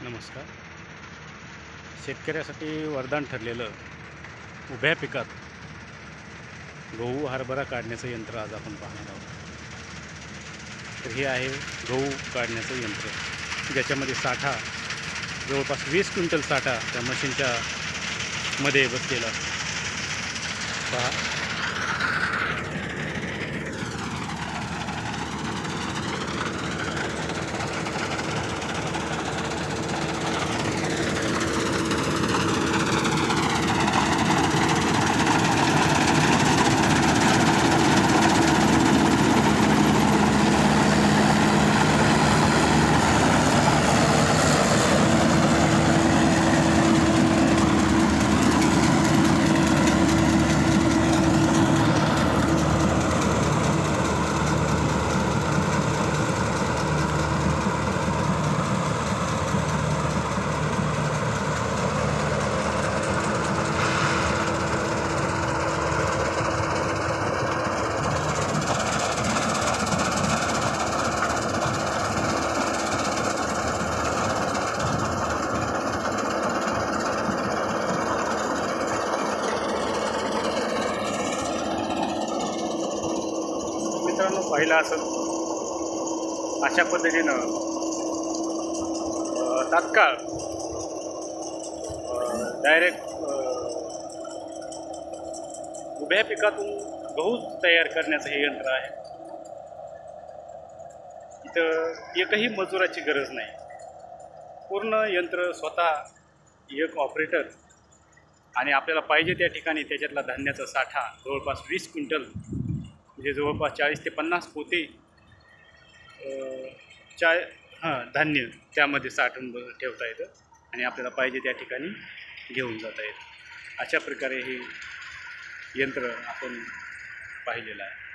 नमस्कार. शेतकऱ्यासाठी वरदान ठरलेलं उभ्या पिकात गहू हरभरा काढण्याचं यंत्र आज आपण पाहणार आहोत. तर हे आहे गहू काढण्याचं यंत्र, ज्याच्यामध्ये साठा जवळपास 20 क्विंटल साठा त्या मशीनच्या मध्ये बसलेला असतो. पहा, मित्रांनो, पाहिलं असेल अशा पद्धतीनं तात्काळ डायरेक्ट उभ्या पिकातून गहू तयार करण्याचं हे यंत्र आहे. इथं एकही मजुराची गरज नाही. पूर्ण यंत्र स्वतः एक ऑपरेटर आणि आपल्याला पाहिजे त्या ठिकाणी त्याच्यातला धान्याचा साठा जवळपास 20 क्विंटल, म्हणजे जवळपास 40 ते 50 पोते धान्य त्यामध्ये साठवून ठेवता येतं आणि आपल्याला पाहिजे त्या ठिकाणी घेऊन जाता येतं. अशा प्रकारे हे यंत्र आपण पाहिलेलं आहे.